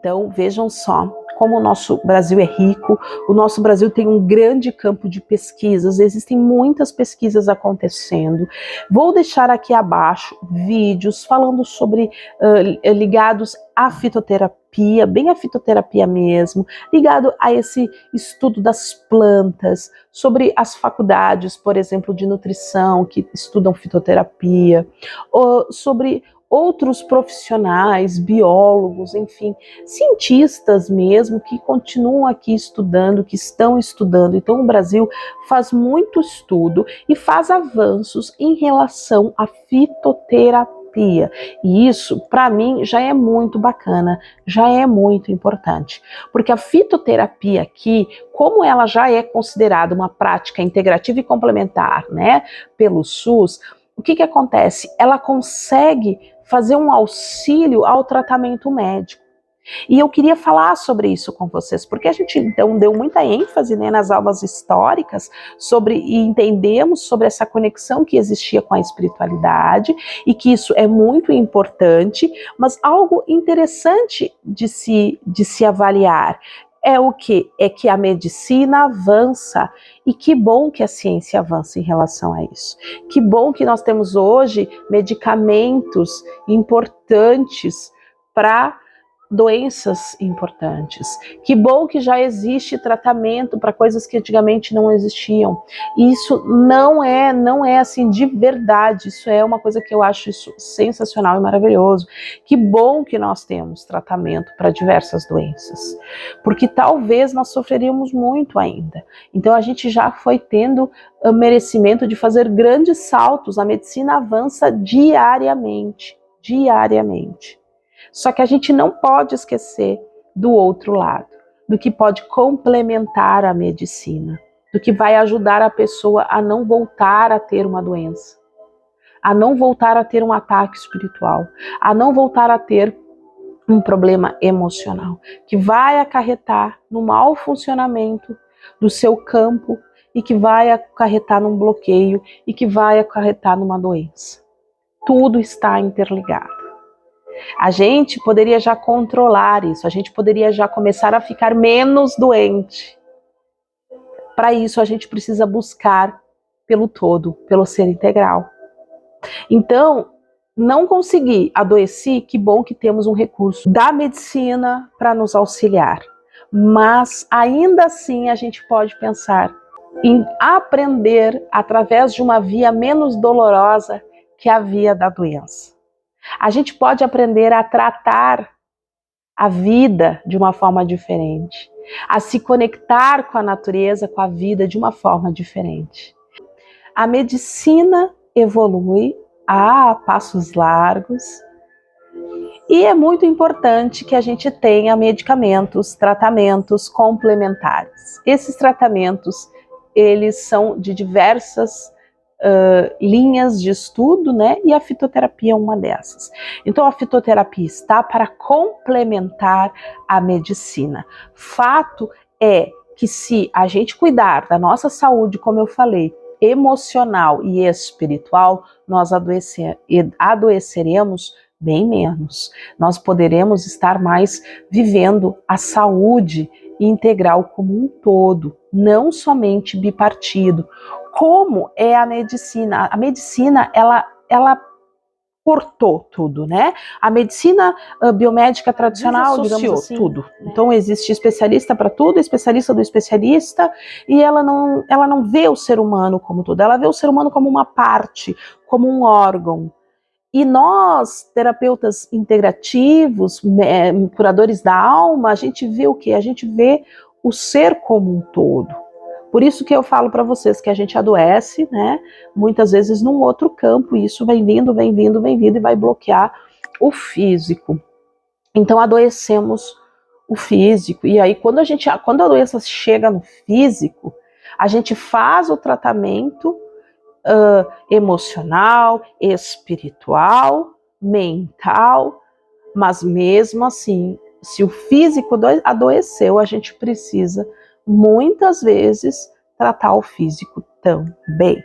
Então, vejam só como o nosso Brasil é rico, o nosso Brasil tem um grande campo de pesquisas, existem muitas pesquisas acontecendo. Vou deixar aqui abaixo vídeos falando sobre, ligados à fitoterapia, bem a fitoterapia mesmo, ligado a esse estudo das plantas, sobre as faculdades, por exemplo, de nutrição, que estudam fitoterapia, sobre outros profissionais, biólogos, enfim, cientistas mesmo, que continuam aqui estudando, que estão estudando. Então o Brasil faz muito estudo e faz avanços em relação à fitoterapia. E isso, para mim, já é muito bacana, já é muito importante. Porque a fitoterapia aqui, como ela já é considerada uma prática integrativa e complementar, né, pelo SUS, o que acontece? Ela consegue fazer um auxílio ao tratamento médico. E eu queria falar sobre isso com vocês, porque a gente então deu muita ênfase, né, nas aulas históricas e entendemos sobre essa conexão que existia com a espiritualidade e que isso é muito importante, mas algo interessante de se avaliar é o que? É que a medicina avança, e que bom que a ciência avança em relação a isso. Que bom que nós temos hoje medicamentos importantes para doenças importantes. Que bom que já existe tratamento para coisas que antigamente não existiam. Isso não é assim de verdade. Isso é uma coisa que eu acho isso sensacional e maravilhoso. Que bom que nós temos tratamento para diversas doenças, porque talvez nós sofreríamos muito ainda. Então a gente já foi tendo o merecimento de fazer grandes saltos. A medicina avança diariamente. Só que a gente não pode esquecer do outro lado, do que pode complementar a medicina, do que vai ajudar a pessoa a não voltar a ter uma doença, a não voltar a ter um ataque espiritual, a não voltar a ter um problema emocional, que vai acarretar no mau funcionamento do seu campo e que vai acarretar num bloqueio e que vai acarretar numa doença. Tudo está interligado. A gente poderia já controlar isso, a gente poderia já começar a ficar menos doente. Para isso a gente precisa buscar pelo todo, pelo ser integral. Então, não conseguir adoecer, que bom que temos um recurso da medicina para nos auxiliar. Mas ainda assim a gente pode pensar em aprender através de uma via menos dolorosa que a via da doença. A gente pode aprender a tratar a vida de uma forma diferente, a se conectar com a natureza, com a vida de uma forma diferente. A medicina evolui a passos largos e é muito importante que a gente tenha medicamentos, tratamentos complementares. Esses tratamentos, eles são de diversas linhas de estudo, né? E a fitoterapia é uma dessas. Então a fitoterapia está para complementar a medicina. Fato é que se a gente cuidar da nossa saúde, como eu falei, emocional e espiritual, nós adoeceremos bem menos. Nós poderemos estar mais vivendo a saúde integral como um todo, não somente bipartido. Como é a medicina? A medicina, ela cortou tudo, né? A medicina biomédica tradicional, digamos assim, tudo. Então existe especialista para tudo, especialista do especialista, e ela não vê o ser humano como tudo, ela vê o ser humano como uma parte, como um órgão. E nós, terapeutas integrativos, curadores da alma, a gente vê o quê? A gente vê o ser como um todo. Por isso que eu falo para vocês que a gente adoece, né? Muitas vezes num outro campo, e isso vem vindo e vai bloquear o físico. Então adoecemos o físico. E aí quando a doença chega no físico, a gente faz o tratamento emocional, espiritual, mental, mas mesmo assim, se o físico adoeceu, a gente precisa muitas vezes tratar o físico também.